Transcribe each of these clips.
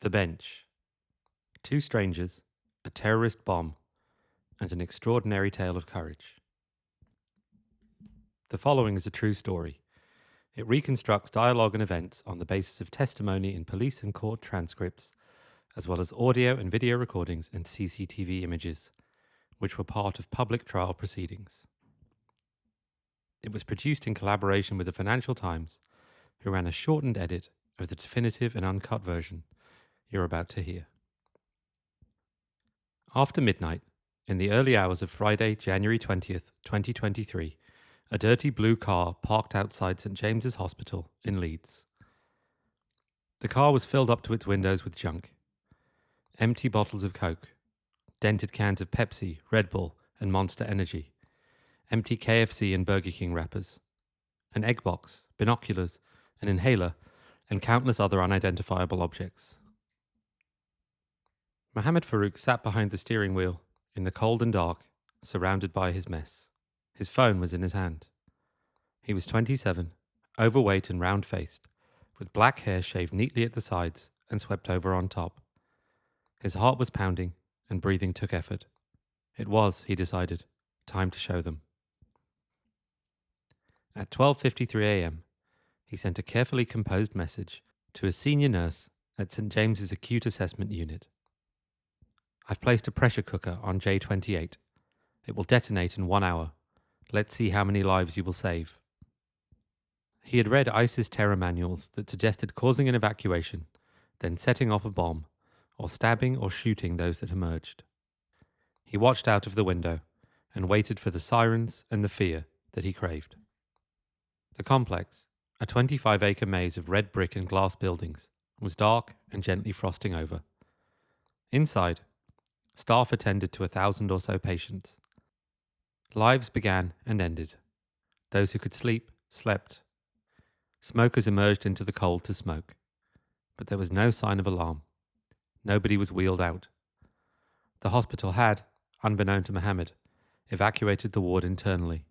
The Bench. Two strangers, a terrorist bomb, and an extraordinary tale of courage. The following is a true story. It reconstructs dialogue and events on the basis of testimony in police and court transcripts, as well as audio and video recordings and CCTV images, which were part of public trial proceedings. It was produced in collaboration with the Financial Times, who ran a shortened edit of the definitive and uncut version you're about to hear. After midnight, in the early hours of Friday, January 20th, 2023, a dirty blue car parked outside St James's Hospital in Leeds. The car was filled up to its windows with junk. Empty bottles of Coke, dented cans of Pepsi, Red Bull, and Monster Energy, empty KFC and Burger King wrappers, an egg box, binoculars, an inhaler, and countless other unidentifiable objects. Mohammed Farouk sat behind the steering wheel, in the cold and dark, surrounded by his mess. His phone was in his hand. He was 27, overweight and round-faced, with black hair shaved neatly at the sides and swept over on top. His heart was pounding, and breathing took effort. It was, he decided, time to show them. At 12:53 a.m., he sent a carefully composed message to a senior nurse at St James's Acute Assessment Unit. I've placed a pressure cooker on J28. It will detonate in 1 hour. Let's see how many lives you will save. He had read ISIS terror manuals that suggested causing an evacuation, then setting off a bomb, or stabbing or shooting those that emerged. He watched out of the window and waited for the sirens and the fear that he craved. The complex, a 25-acre maze of red brick and glass buildings, was dark and gently frosting over. Inside, staff attended to 1,000 or so patients. Lives began and ended. Those who could sleep, slept. Smokers emerged into the cold to smoke. But there was no sign of alarm. Nobody was wheeled out. The hospital had, unbeknown to Mohammed, evacuated the ward internally.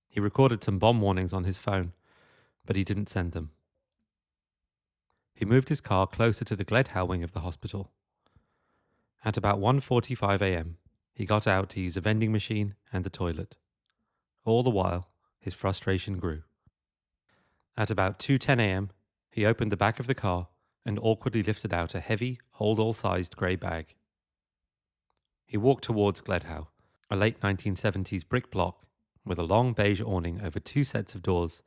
He recorded some bomb warnings on his phone, but he didn't send them. He moved his car closer to the Gledhow wing of the hospital. At about 1:45 a.m., he got out to use a vending machine and the toilet. All the while, his frustration grew. At about 2:10 a.m., he opened the back of the car and awkwardly lifted out a heavy, hold-all-sized grey bag. He walked towards Gledhow, a late 1970s brick block with a long beige awning over 2 sets of doors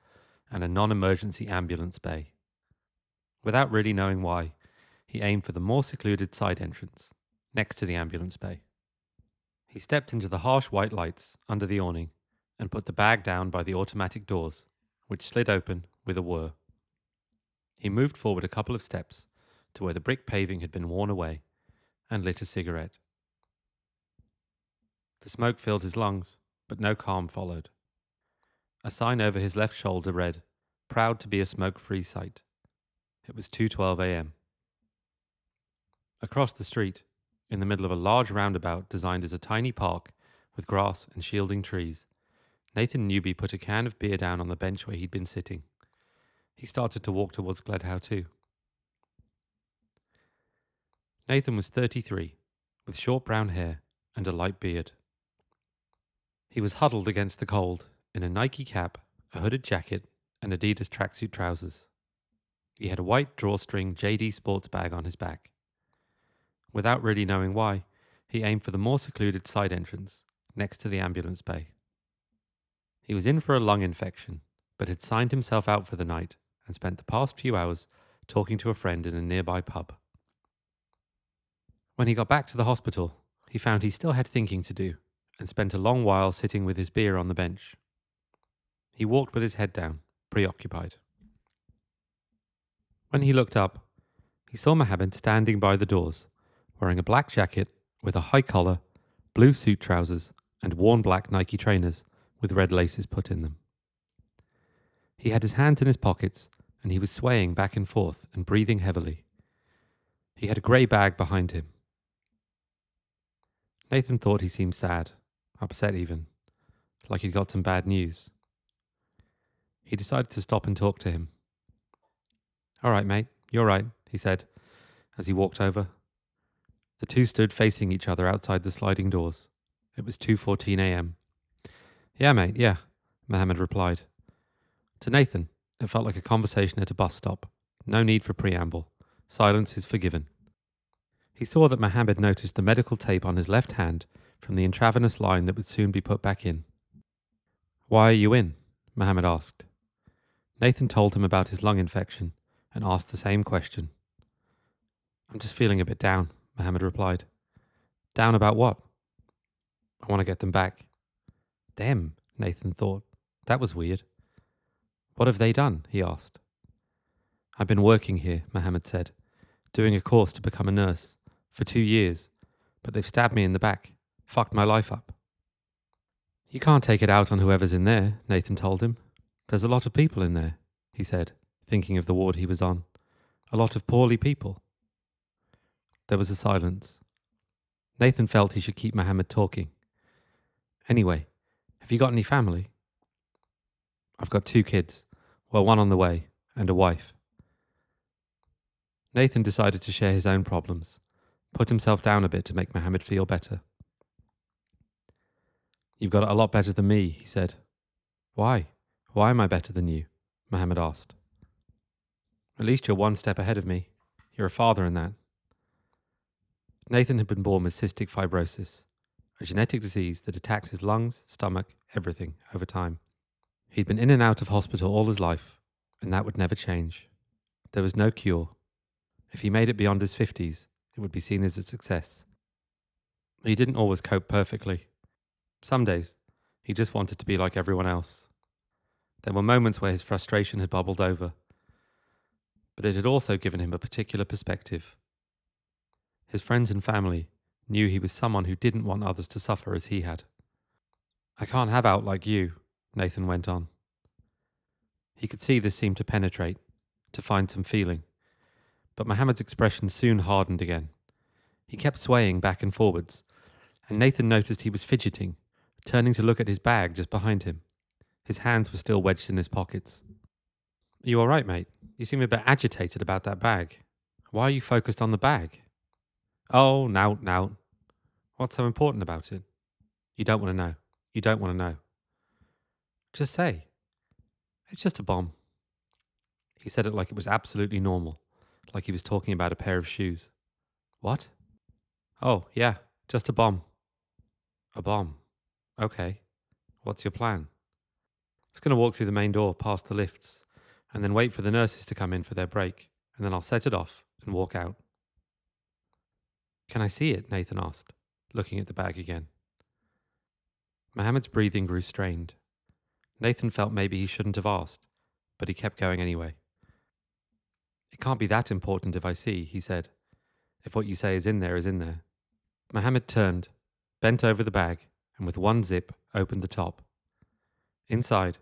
and a non-emergency ambulance bay. Without really knowing why, he aimed for the more secluded side entrance, next to the ambulance bay. He stepped into the harsh white lights under the awning and put the bag down by the automatic doors, which slid open with a whir. He moved forward a couple of steps to where the brick paving had been worn away and lit a cigarette. The smoke filled his lungs, but no calm followed. A sign over his left shoulder read, "Proud to be a smoke-free site." It was 2:12 a.m. Across the street, in the middle of a large roundabout designed as a tiny park with grass and shielding trees, Nathan Newby put a can of beer down on the bench where he'd been sitting. He started to walk towards Gledhow too. Nathan was 33, with short brown hair and a light beard. He was huddled against the cold in a Nike cap, a hooded jacket, and Adidas tracksuit trousers. He had a white drawstring JD sports bag on his back. Without really knowing why, he aimed for the more secluded side entrance, next to the ambulance bay. He was in for a lung infection, but had signed himself out for the night and spent the past few hours talking to a friend in a nearby pub. When he got back to the hospital, he found he still had thinking to do and spent a long while sitting with his beer on the bench. He walked with his head down, preoccupied. When he looked up, he saw Mohammed standing by the doors, wearing a black jacket with a high collar, blue suit trousers, and worn black Nike trainers with red laces put in them. He had his hands in his pockets, and he was swaying back and forth and breathing heavily. He had a grey bag behind him. Nathan thought he seemed sad, upset even, like he'd got some bad news. He decided to stop and talk to him. "All right, mate, you're right," he said, as he walked over. The two stood facing each other outside the sliding doors. It was 2:14 a.m. Yeah, mate, yeah, Mohammed replied. To Nathan, it felt like a conversation at a bus stop. No need for preamble. Silence is forgiven. He saw that Mohammed noticed the medical tape on his left hand from the intravenous line that would soon be put back in. Why are you in? Mohammed asked. Nathan told him about his lung infection and asked the same question. I'm just feeling a bit down, Mohammed replied. Down about what? I want to get them back. Them, Nathan thought. That was weird. What have they done? He asked. I've been working here, Mohammed said, doing a course to become a nurse, for 2 years, but they've stabbed me in the back, fucked my life up. You can't take it out on whoever's in there, Nathan told him. There's a lot of people in there, he said, thinking of the ward he was on. A lot of poorly people. There was a silence. Nathan felt he should keep Mohammed talking. Anyway, have you got any family? I've got 2 kids, well, one on the way, and a wife. Nathan decided to share his own problems, put himself down a bit to make Mohammed feel better. You've got it a lot better than me, he said. Why? Why am I better than you? Mohammed asked. At least you're 1 step ahead of me. You're a father in that. Nathan had been born with cystic fibrosis, a genetic disease that attacked his lungs, stomach, everything over time. He'd been in and out of hospital all his life, and that would never change. There was no cure. If he made it beyond his 50s, it would be seen as a success. He didn't always cope perfectly. Some days, he just wanted to be like everyone else. There were moments where his frustration had bubbled over, but it had also given him a particular perspective. His friends and family knew he was someone who didn't want others to suffer as he had. I can't have out like you, Nathan went on. He could see this seemed to penetrate, to find some feeling. But Mohammed's expression soon hardened again. He kept swaying back and forwards, and Nathan noticed he was fidgeting, turning to look at his bag just behind him. His hands were still wedged in his pockets. Are you all right, mate? You seem a bit agitated about that bag. Why are you focused on the bag? Oh, now. What's so important about it? You don't want to know. You don't want to know. Just say. It's just a bomb. He said it like it was absolutely normal, like he was talking about a pair of shoes. What? Oh, yeah, just a bomb. A bomb. Okay. What's your plan? I was going to walk through the main door past the lifts and then wait for the nurses to come in for their break, and then I'll set it off and walk out. Can I see it? Nathan asked, looking at the bag again. Mohammed's breathing grew strained. Nathan felt maybe he shouldn't have asked, but he kept going anyway. It can't be that important if I see, he said. If what you say is in there is in there. Mohammed turned, bent over the bag, and with one zip opened the top. Inside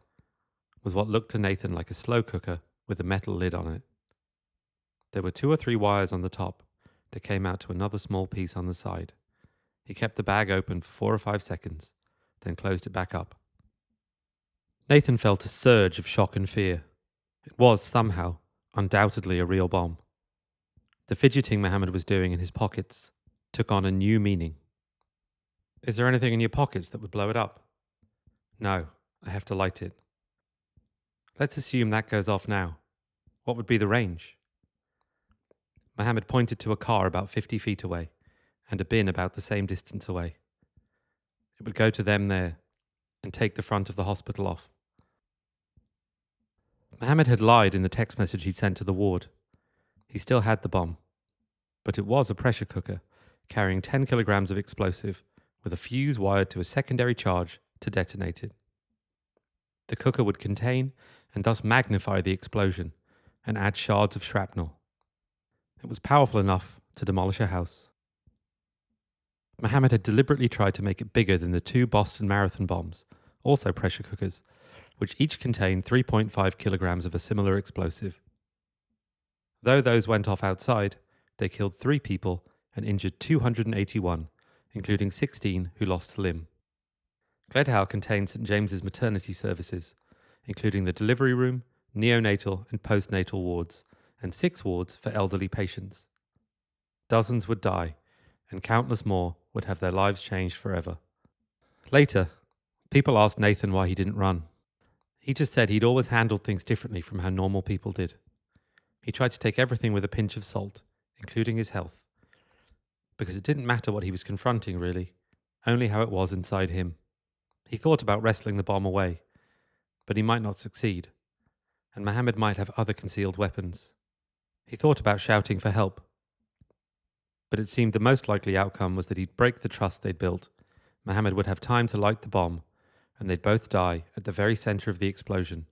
was what looked to Nathan like a slow cooker with a metal lid on it. There were 2 or 3 wires on the top that came out to another small piece on the side. He kept the bag open for 4 or 5 seconds, then closed it back up. Nathan felt a surge of shock and fear. It was, somehow, undoubtedly a real bomb. The fidgeting Mohammed was doing in his pockets took on a new meaning. Is there anything in your pockets that would blow it up? No, I have to light it. Let's assume that goes off now. What would be the range? Mohammed pointed to a car about 50 feet away and a bin about the same distance away. It would go to them there and take the front of the hospital off. Mohammed had lied in the text message he'd sent to the ward. He still had the bomb, but it was a pressure cooker carrying 10 kilograms of explosive with a fuse wired to a secondary charge to detonate it. The cooker would contain and thus magnify the explosion and add shards of shrapnel. It was powerful enough to demolish a house. Mohammed had deliberately tried to make it bigger than the 2 Boston Marathon bombs, also pressure cookers, which each contained 3.5 kilograms of a similar explosive. Though those went off outside, they killed 3 people and injured 281, including 16 who lost a limb. Gledhow contained St. James's maternity services, including the delivery room, neonatal and postnatal wards, and 6 wards for elderly patients. Dozens would die, and countless more would have their lives changed forever. Later, people asked Nathan why he didn't run. He just said he'd always handled things differently from how normal people did. He tried to take everything with a pinch of salt, including his health, because it didn't matter what he was confronting, really, only how it was inside him. He thought about wrestling the bomb away, but he might not succeed, and Mohammed might have other concealed weapons. He thought about shouting for help, but it seemed the most likely outcome was that he'd break the trust they'd built. Mohammed would have time to light the bomb, and they'd both die at the very centre of the explosion,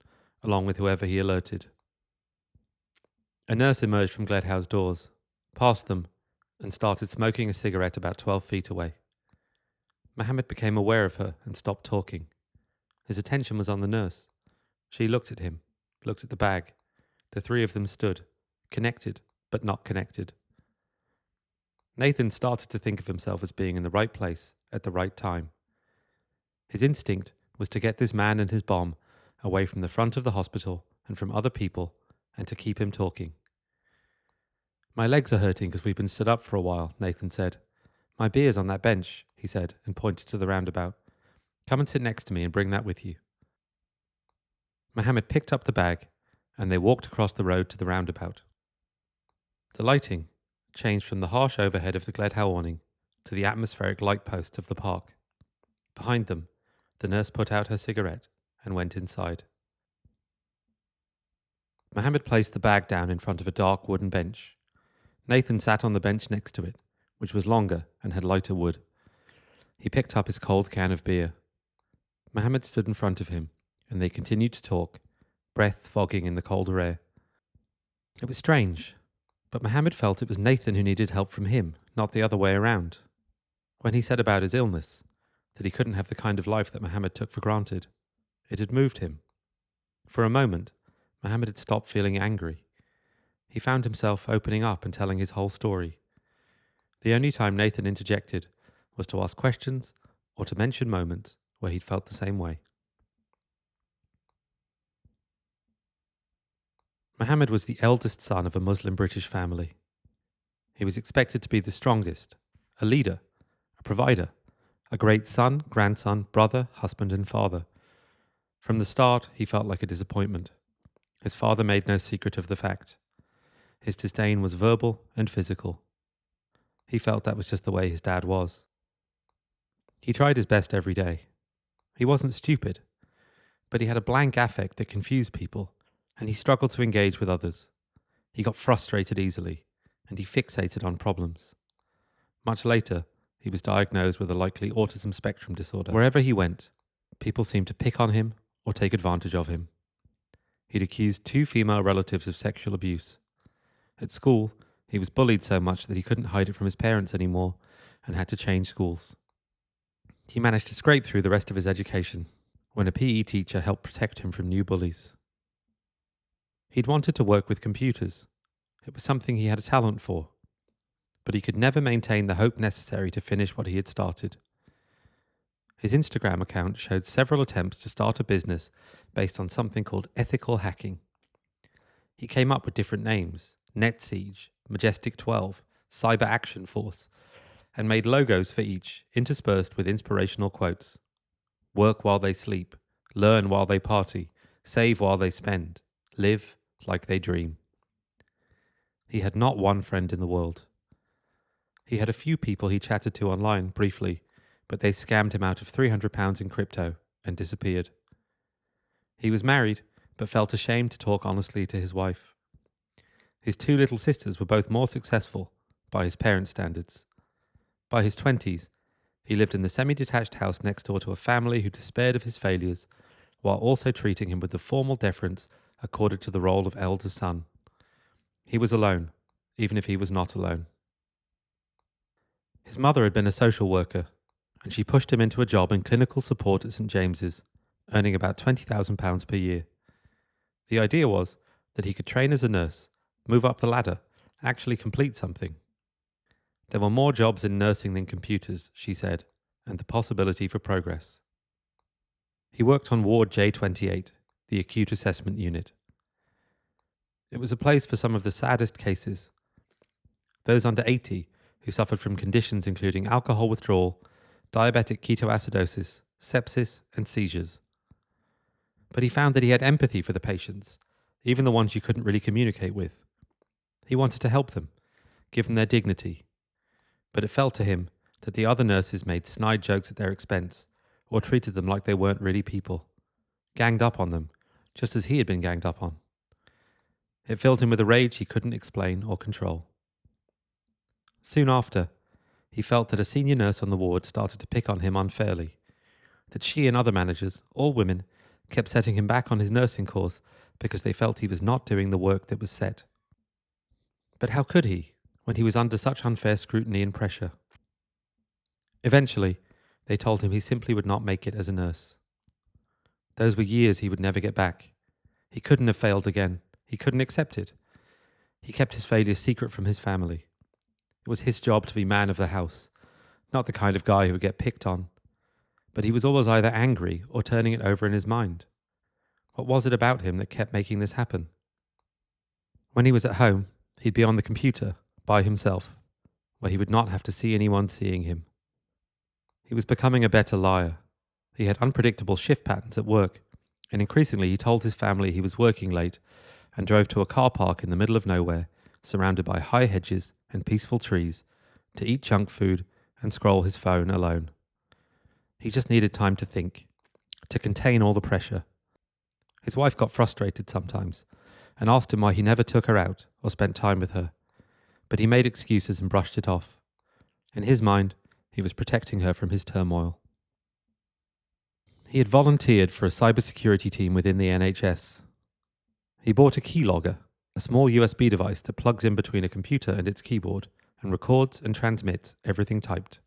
along with whoever he alerted. A nurse emerged from Gledhow's doors, passed them, and started smoking a cigarette about 12 feet away. Mohammed became aware of her and stopped talking. His attention was on the nurse. She looked at him, looked at the bag. The three of them stood, connected, but not connected. Nathan started to think of himself as being in the right place at the right time. His instinct was to get this man and his bomb away from the front of the hospital and from other people, and to keep him talking. "My legs are hurting because we've been stood up for a while," Nathan said. "My beer's on that bench," he said, and pointed to the roundabout. "Come and sit next to me and bring that with you." Mohammed picked up the bag, and they walked across the road to the roundabout. The lighting changed from the harsh overhead of the Gledhow awning to the atmospheric light posts of the park. Behind them, the nurse put out her cigarette and went inside. Mohammed placed the bag down in front of a dark wooden bench. Nathan sat on the bench next to it, which was longer and had lighter wood. He picked up his cold can of beer. Mohammed stood in front of him, and they continued to talk, breath fogging in the colder air. It was strange, but Mohammed felt it was Nathan who needed help from him, not the other way around. When he said about his illness, that he couldn't have the kind of life that Mohammed took for granted, it had moved him. For a moment, Mohammed had stopped feeling angry. He found himself opening up and telling his whole story. The only time Nathan interjected was to ask questions or to mention moments where he'd felt the same way. Mohammed was the eldest son of a Muslim British family. He was expected to be the strongest, a leader, a provider, a great son, grandson, brother, husband, and father. From the start, he felt like a disappointment. His father made no secret of the fact. His disdain was verbal and physical. He felt that was just the way his dad was. He tried his best every day. He wasn't stupid, but he had a blank affect that confused people, and he struggled to engage with others. He got frustrated easily, and he fixated on problems. Much later, he was diagnosed with a likely autism spectrum disorder. Wherever he went, people seemed to pick on him or take advantage of him. He'd accused 2 female relatives of sexual abuse. At school, he was bullied so much that he couldn't hide it from his parents anymore and had to change schools. He managed to scrape through the rest of his education when a PE teacher helped protect him from new bullies. He'd wanted to work with computers. It was something he had a talent for, but he could never maintain the hope necessary to finish what he had started. His Instagram account showed several attempts to start a business based on something called ethical hacking. He came up with different names: NetSiege, Majestic 12, Cyber Action Force, and made logos for each, interspersed with inspirational quotes. Work while they sleep, learn while they party, save while they spend, live like they dream. He had not one friend in the world. He had a few people he chatted to online briefly, but they scammed him out of £300 in crypto and disappeared. He was married, but felt ashamed to talk honestly to his wife. His 2 little sisters were both more successful, by his parents' standards. By his 20s, he lived in the semi-detached house next door to a family who despaired of his failures, while also treating him with the formal deference accorded to the role of elder son. He was alone, even if he was not alone. His mother had been a social worker, and she pushed him into a job in clinical support at St James's, earning about £20,000 per year. The idea was that he could train as a nurse, move up the ladder, actually complete something. There were more jobs in nursing than computers, she said, and the possibility for progress. He worked on Ward J28, the acute assessment unit. It was a place for some of the saddest cases. those under 80 who suffered from conditions including alcohol withdrawal, diabetic ketoacidosis, sepsis, and seizures. But he found that he had empathy for the patients, even the ones you couldn't really communicate with. He wanted to help them, give them their dignity. But it felt to him that the other nurses made snide jokes at their expense, or treated them like they weren't really people, ganged up on them, just as he had been ganged up on. It filled him with a rage he couldn't explain or control. Soon after, he felt that a senior nurse on the ward started to pick on him unfairly, that she and other managers, all women, kept setting him back on his nursing course because they felt he was not doing the work that was set. But how could he, when he was under such unfair scrutiny and pressure? Eventually, they told him he simply would not make it as a nurse. Those were years he would never get back. He couldn't have failed again. He couldn't accept it. He kept his failure secret from his family. It was his job to be man of the house, not the kind of guy who would get picked on. But he was always either angry or turning it over in his mind. What was it about him that kept making this happen? When he was at home, he'd be on the computer, by himself, where he would not have to see anyone seeing him. He was becoming a better liar. He had unpredictable shift patterns at work, and increasingly he told his family he was working late and drove to a car park in the middle of nowhere, surrounded by high hedges and peaceful trees, to eat junk food and scroll his phone alone. He just needed time to think, to contain all the pressure. His wife got frustrated sometimes and asked him why he never took her out or spent time with her, but he made excuses and brushed it off. In his mind, he was protecting her from his turmoil. He had volunteered for a cybersecurity team within the NHS. He bought a keylogger, a small USB device that plugs in between a computer and its keyboard and records and transmits everything typed.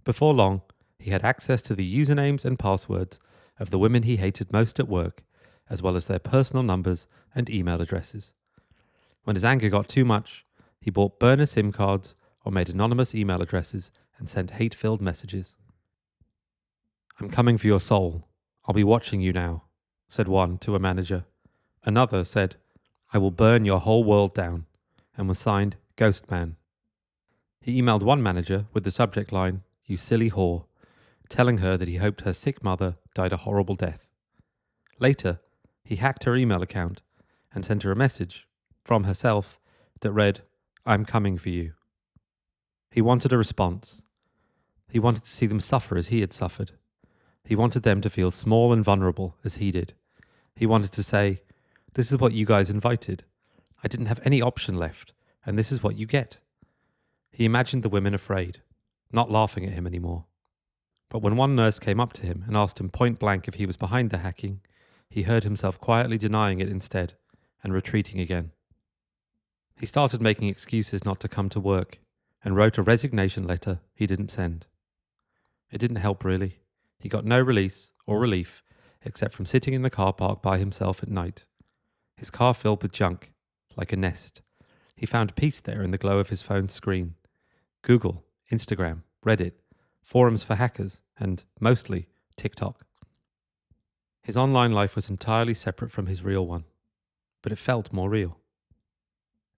Before long, he had access to the usernames and passwords of the women he hated most at work, as well as their personal numbers and email addresses. When his anger got too much, he bought burner SIM cards or made anonymous email addresses and sent hate-filled messages. "I'm coming for your soul. I'll be watching you now," said one to a manager. Another said, "I will burn your whole world down," and was signed Ghost Man. He emailed one manager with the subject line, "You silly whore," telling her that he hoped her sick mother died a horrible death. Later, he hacked her email account and sent her a message from herself that read, "I'm coming for you." He wanted a response. He wanted to see them suffer as he had suffered. He wanted them to feel small and vulnerable as he did. He wanted to say, "This is what you guys invited. I didn't have any option left, and this is what you get." He imagined the women afraid, not laughing at him anymore. But when one nurse came up to him and asked him point blank if he was behind the hacking, he heard himself quietly denying it instead and retreating again. He started making excuses not to come to work and wrote a resignation letter he didn't send. It didn't help really. He got no release or relief except from sitting in the car park by himself at night. His car filled with junk, like a nest. He found peace there in the glow of his phone's screen. Google, Instagram, Reddit, forums for hackers, and, mostly, TikTok. His online life was entirely separate from his real one, but it felt more real.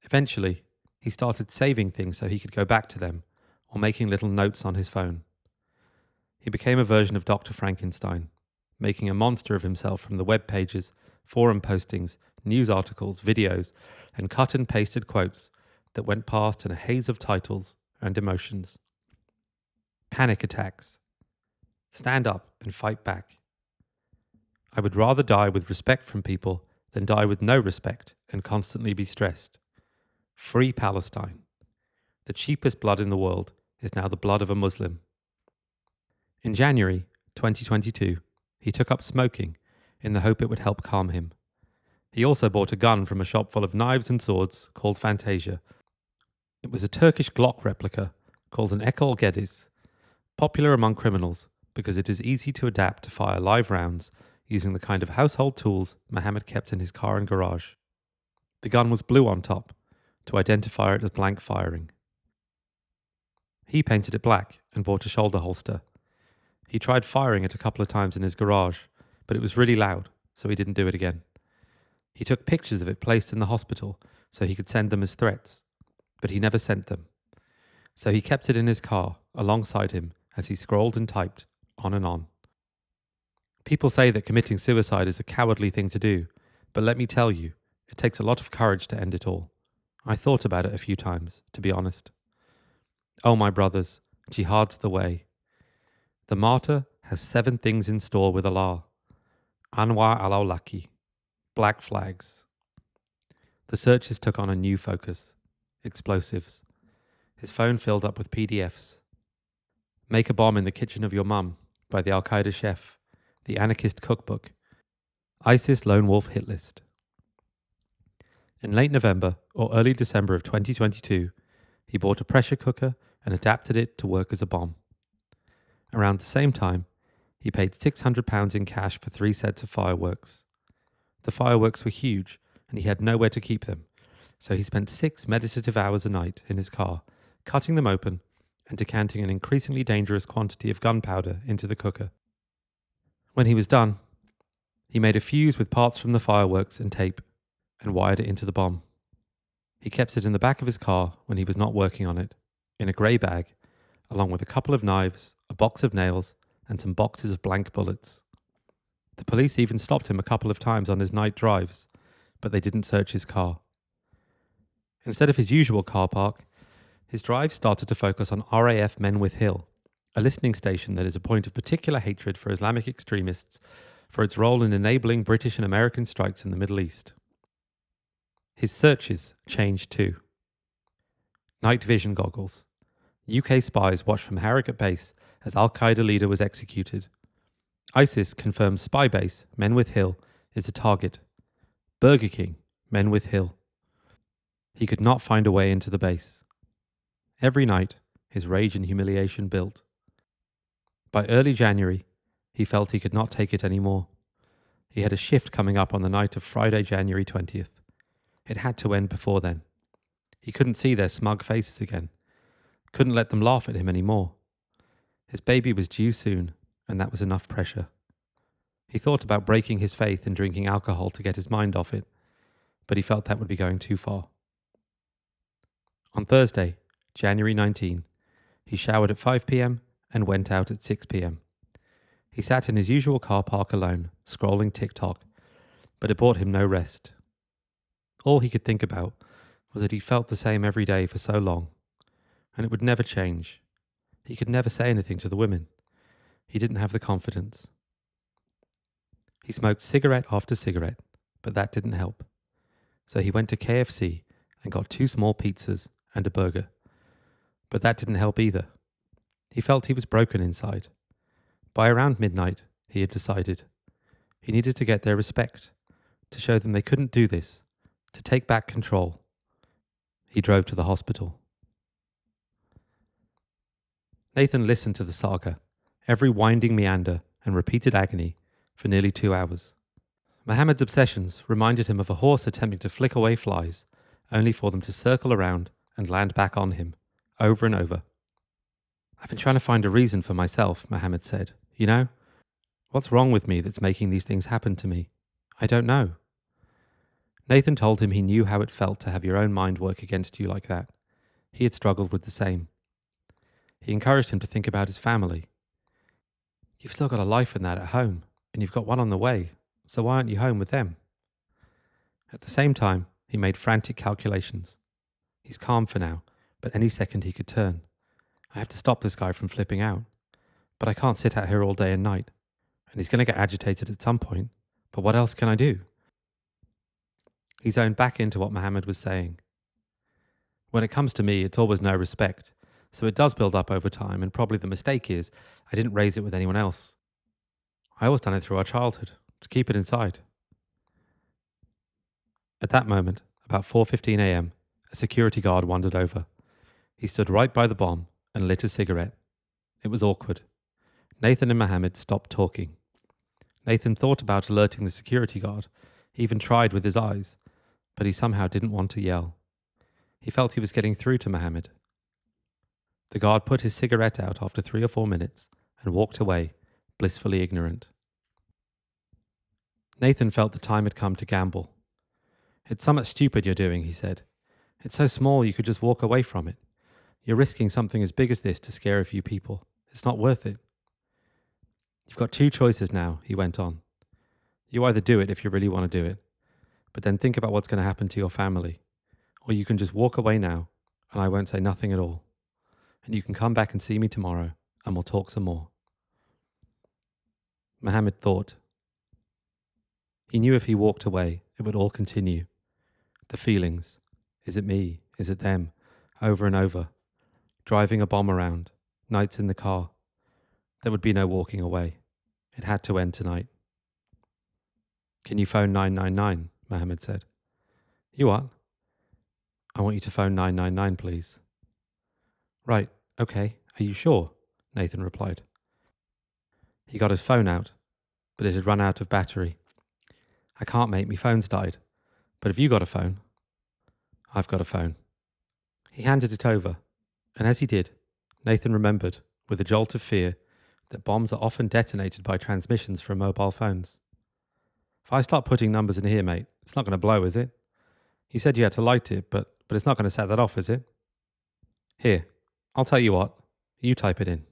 Eventually, he started saving things so he could go back to them, or making little notes on his phone. He became a version of Dr. Frankenstein, making a monster of himself from the web pages, forum postings, news articles, videos, and cut and pasted quotes that went past in a haze of titles and emotions. Panic attacks. Stand up and fight back. I would rather die with respect from people than die with no respect and constantly be stressed. Free Palestine. The cheapest blood in the world is now the blood of a Muslim. In January 2022, he took up smoking in the hope it would help calm him. He also bought a gun from a shop full of knives and swords called Fantasia. It was a Turkish Glock replica called an Ekol Gediz, popular among criminals because it is easy to adapt to fire live rounds using the kind of household tools Mohammed kept in his car and garage. The gun was blue on top to identify it as blank firing. He painted it black and bought a shoulder holster. He tried firing it a couple of times in his garage, but it was really loud, so he didn't do it again. He took pictures of it placed in the hospital so he could send them as threats. but he never sent them. So he kept it in his car alongside him as he scrolled and typed on and on. People say that committing suicide is a cowardly thing to do, but let me tell you, it takes a lot of courage to end it all. I thought about it a few times, to be honest. Oh, my brothers, jihad's the way. The martyr has 7 things in store with Allah. Anwar al-Awlaki, black flags. The searches took on a new focus. Explosives. His phone filled up with PDFs. Make a Bomb in the Kitchen of Your Mum by the Al-Qaeda Chef. The Anarchist Cookbook. ISIS Lone Wolf Hit List. In late November or early December of 2022, he bought a pressure cooker and adapted it to work as a bomb. Around the same time, he paid £600 in cash for 3 sets of fireworks. The fireworks were huge, and he had nowhere to keep them, so he spent 6 meditative hours a night in his car, cutting them open and decanting an increasingly dangerous quantity of gunpowder into the cooker. When he was done, he made a fuse with parts from the fireworks and tape and wired it into the bomb. He kept it in the back of his car when he was not working on it, in a grey bag, along with a couple of knives, a box of nails, and some boxes of blank bullets. The police even stopped him a couple of times on his night drives, but they didn't search his car. Instead of his usual car park, his drive started to focus on RAF Menwith Hill, a listening station that is a point of particular hatred for Islamic extremists for its role in enabling British and American strikes in the Middle East. His searches changed too. Night vision goggles. UK spies watched from Harrogate Base as Al-Qaeda leader was executed. ISIS confirms spy base, Menwith Hill, is a target. Burger King, Menwith Hill. He could not find a way into the base. Every night, his rage and humiliation built. By early January, he felt he could not take it anymore. He had a shift coming up on the night of Friday, January 20th. It had to end before then. He couldn't see their smug faces again. Couldn't let them laugh at him anymore. His baby was due soon, and that was enough pressure. He thought about breaking his faith and drinking alcohol to get his mind off it, but he felt that would be going too far. On Thursday, January 19, he showered at 5 p.m. and went out at 6 p.m. He sat in his usual car park alone, scrolling TikTok, but it brought him no rest. All he could think about was that he felt the same every day for so long, and it would never change. He could never say anything to the women. He didn't have the confidence. He smoked cigarette after cigarette, but that didn't help. So he went to KFC and got 2 small pizzas and a burger. But that didn't help either. He felt he was broken inside. By around midnight, he had decided. He needed to get their respect, to show them they couldn't do this, to take back control. He drove to the hospital. Nathan listened to the saga, every winding meander and repeated agony, for nearly 2 hours. Mohammed's obsessions reminded him of a horse attempting to flick away flies, only for them to circle around and land back on him, over and over. I've been trying to find a reason for myself, Mohammed said. You know? What's wrong with me that's making these things happen to me? I don't know. Nathan told him he knew how it felt to have your own mind work against you like that. He had struggled with the same. He encouraged him to think about his family. You've still got a life in that at home, and you've got one on the way, so why aren't you home with them? At the same time, he made frantic calculations. He's calm for now, but any second he could turn. I have to stop this guy from flipping out. But I can't sit out here all day and night. And he's going to get agitated at some point. But what else can I do? He zoned back into what Mohammed was saying. When it comes to me, it's always no respect. So it does build up over time, and probably the mistake is I didn't raise it with anyone else. I always done it through our childhood, to keep it inside. At that moment, about 4:15 a.m, a security guard wandered over. He stood right by the bomb and lit a cigarette. It was awkward. Nathan and Mohammed stopped talking. Nathan thought about alerting the security guard. He even tried with his eyes, but he somehow didn't want to yell. He felt he was getting through to Mohammed. The guard put his cigarette out after 3 or 4 minutes and walked away, blissfully ignorant. Nathan felt the time had come to gamble. It's somewhat stupid you're doing, he said. It's so small you could just walk away from it. You're risking something as big as this to scare a few people. It's not worth it. You've got two choices now, he went on. You either do it if you really want to do it, but then think about what's going to happen to your family. Or you can just walk away now, and I won't say nothing at all. And you can come back and see me tomorrow, and we'll talk some more. Mohammed thought. He knew if he walked away, it would all continue. The feelings. Is it me? Is it them? Over and over. Driving a bomb around. Nights in the car. There would be no walking away. It had to end tonight. Can you phone 999? Mohammed said. You what? I want you to phone 999, please. Right, okay. Are you sure? Nathan replied. He got his phone out, but it had run out of battery. I can't, mate. My phone's died. But have you got a phone? I've got a phone. He handed it over, and as he did, Nathan remembered, with a jolt of fear, that bombs are often detonated by transmissions from mobile phones. If I start putting numbers in here, mate, it's not going to blow, is it? You said you had to light it, but it's not going to set that off, is it? Here, I'll tell you what. You type it in.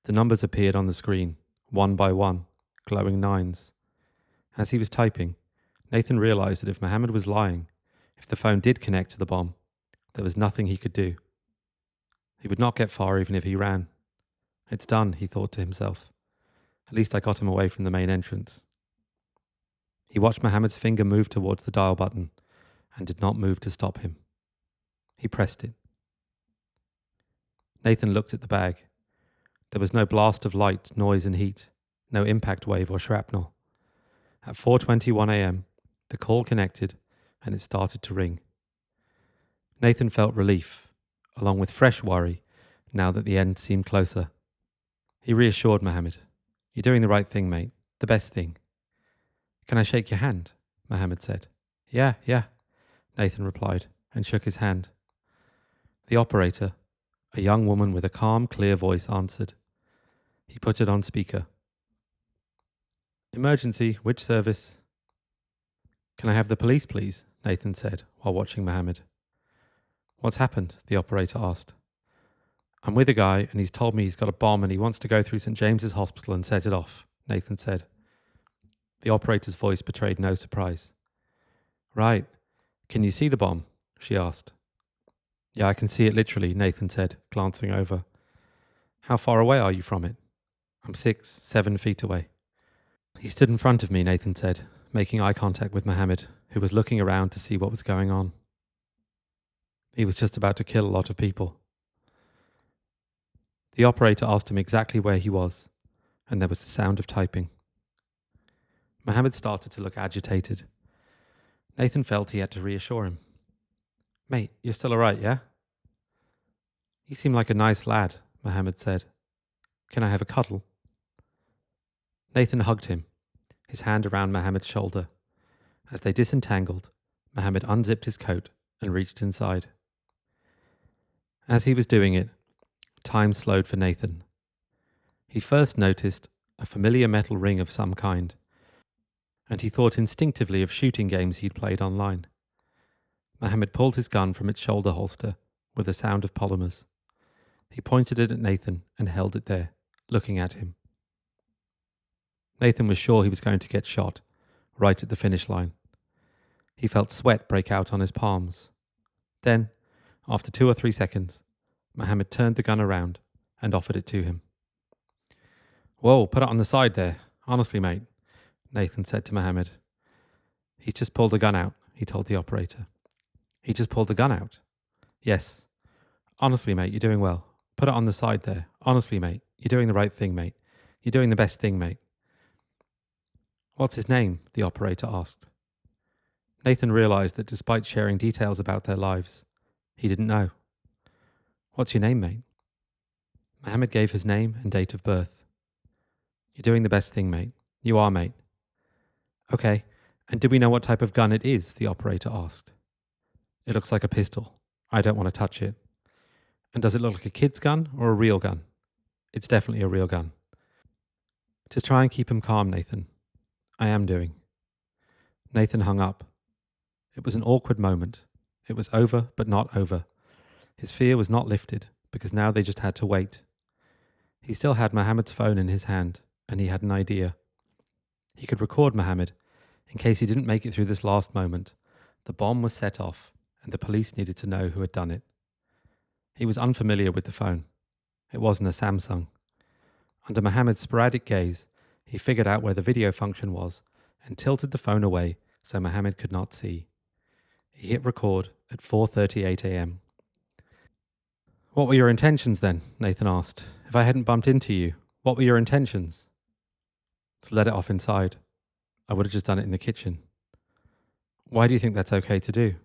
The numbers appeared on the screen, one by one, glowing nines. As he was typing, Nathan realized that if Mohammed was lying, if the phone did connect to the bomb, there was nothing he could do. He would not get far even if he ran. It's done, he thought to himself. At least I got him away from the main entrance. He watched Mohammed's finger move towards the dial button and did not move to stop him. He pressed it. Nathan looked at the bag. There was no blast of light, noise and heat, no impact wave or shrapnel. At 4:21 a.m., the call connected and it started to ring. Nathan felt relief, along with fresh worry, now that the end seemed closer. He reassured Mohammed. You're doing the right thing, mate. The best thing. Can I shake your hand? Mohammed said. Yeah, Nathan replied and shook his hand. The operator, a young woman with a calm, clear voice, answered. He put it on speaker. Emergency, which service? Can I have the police, please? Nathan said while watching Mohammed. What's happened? The operator asked. I'm with a guy and he's told me he's got a bomb and he wants to go through St. James's Hospital and set it off, Nathan said. The operator's voice betrayed no surprise. Right. Can you see the bomb? She asked. Yeah, I can see it literally, Nathan said, glancing over. How far away are you from it? I'm 6, 7 feet away. He stood in front of me, Nathan said, making eye contact with Mohammed, who was looking around to see what was going on. He was just about to kill a lot of people. The operator asked him exactly where he was, and there was the sound of typing. Mohammed started to look agitated. Nathan felt he had to reassure him. Mate, you're still all right, yeah? You seem like a nice lad, Mohammed said. Can I have a cuddle? Nathan hugged him, his hand around Mohammed's shoulder. As they disentangled, Mohammed unzipped his coat and reached inside. As he was doing it, time slowed for Nathan. He first noticed a familiar metal ring of some kind, and he thought instinctively of shooting games he'd played online. Mohammed pulled his gun from its shoulder holster with a sound of polymers. He pointed it at Nathan and held it there, looking at him. Nathan was sure he was going to get shot, right at the finish line. He felt sweat break out on his palms. Then, after 2 or 3 seconds, Mohammed turned the gun around and offered it to him. Whoa, put it on the side there. Honestly, mate, Nathan said to Mohammed. He just pulled the gun out, he told the operator. He just pulled the gun out. Yes. Honestly, mate, you're doing well. Put it on the side there. Honestly, mate, you're doing the right thing, mate. You're doing the best thing, mate. What's his name? The operator asked. Nathan realized that despite sharing details about their lives, he didn't know. What's your name, mate? Mohammed gave his name and date of birth. You're doing the best thing, mate. You are, mate. Okay, and do we know what type of gun it is? The operator asked. It looks like a pistol. I don't want to touch it. And does it look like a kid's gun or a real gun? It's definitely a real gun. Just try and keep him calm, Nathan. I am doing. Nathan hung up. It was an awkward moment, It was over, but not over. His fear was not lifted, because now they just had to wait. He still had Mohammed's phone in his hand, and he had an idea. He could record Mohammed, in case he didn't make it through this last moment. The bomb was set off, and the police needed to know who had done it. He was unfamiliar with the phone. It wasn't a Samsung. Under Mohammed's sporadic gaze, he figured out where the video function was and tilted the phone away so Mohammed could not see. He hit record at 4:38 a.m. "What were your intentions then?" Nathan asked. "If I hadn't bumped into you, what were your intentions?" "To let it off inside. I would have just done it in the kitchen." "Why do you think that's okay to do?"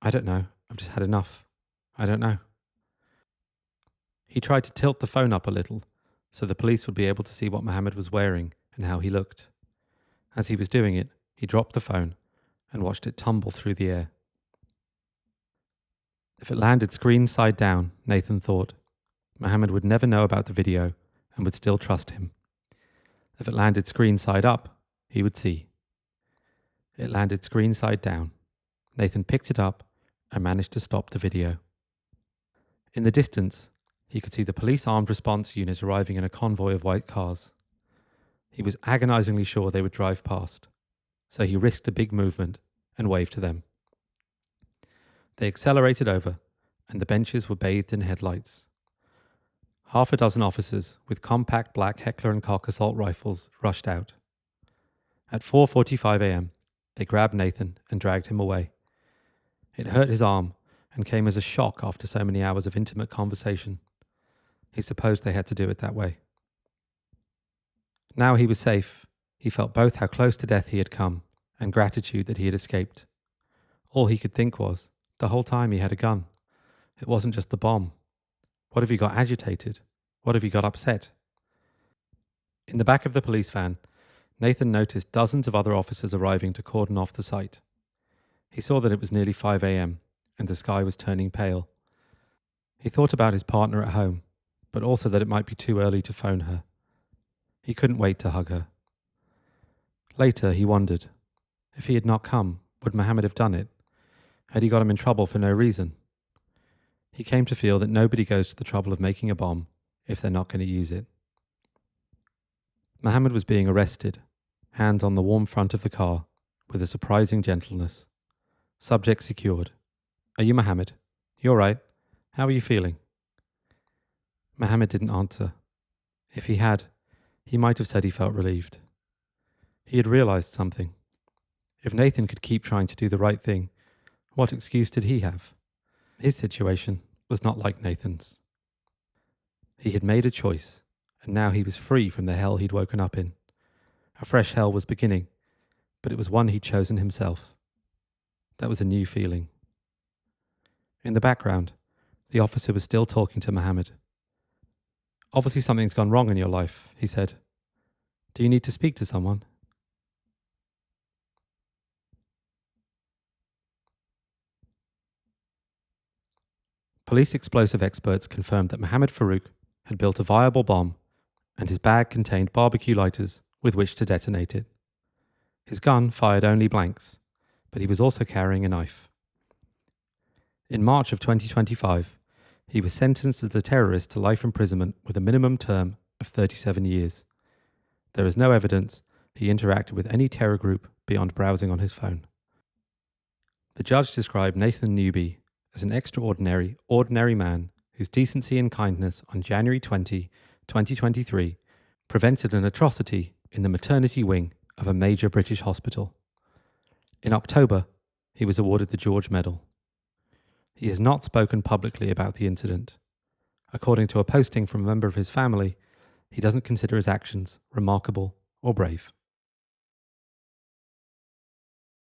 "I don't know. I've just had enough. I don't know." He tried to tilt the phone up a little so the police would be able to see what Mohammed was wearing and how he looked. As he was doing it, he dropped the phone and watched it tumble through the air. If it landed screen side down, Nathan thought, Mohammed would never know about the video and would still trust him. If it landed screen side up, he would see. It landed screen side down. Nathan picked it up and managed to stop the video. In the distance, he could see the police armed response unit arriving in a convoy of white cars. He was agonizingly sure they would drive past, so he risked a big movement and waved to them. They accelerated over, and the benches were bathed in headlights. Half a dozen officers with compact black Heckler & Koch assault rifles rushed out. At 4:45 a.m., they grabbed Nathan and dragged him away. It hurt his arm and came as a shock after so many hours of intimate conversation. He supposed they had to do it that way. Now he was safe. He felt both how close to death he had come and gratitude that he had escaped. All he could think was, the whole time he had a gun. It wasn't just the bomb. What if he got agitated? What if he got upset? In the back of the police van, Nathan noticed dozens of other officers arriving to cordon off the site. He saw that it was nearly 5 a.m. and the sky was turning pale. He thought about his partner at home, but also that it might be too early to phone her. He couldn't wait to hug her. Later, he wondered, if he had not come, would Mohammed have done it? Had he got him in trouble for no reason? He came to feel that nobody goes to the trouble of making a bomb if they're not going to use it. Mohammed was being arrested, hands on the warm front of the car, with a surprising gentleness. Subject secured. "Are you Mohammed? You all right? How are you feeling?" Mohammed didn't answer. If he had, he might have said he felt relieved. He had realized something. If Nathan could keep trying to do the right thing, what excuse did he have? His situation was not like Nathan's. He had made a choice, and now he was free from the hell he'd woken up in. A fresh hell was beginning, but it was one he'd chosen himself. That was a new feeling. In the background, the officer was still talking to Mohammed. "Obviously something's gone wrong in your life," he said. "Do you need to speak to someone?" Police explosive experts confirmed that Mohammed Farouk had built a viable bomb, and his bag contained barbecue lighters with which to detonate it. His gun fired only blanks, but he was also carrying a knife. In March of 2025, he was sentenced as a terrorist to life imprisonment with a minimum term of 37 years. There is no evidence he interacted with any terror group beyond browsing on his phone. The judge described Nathan Newby as an extraordinary, ordinary man whose decency and kindness on January 20, 2023 prevented an atrocity in the maternity wing of a major British hospital. In October, he was awarded the George Medal. He has not spoken publicly about the incident. According to a posting from a member of his family, he doesn't consider his actions remarkable or brave.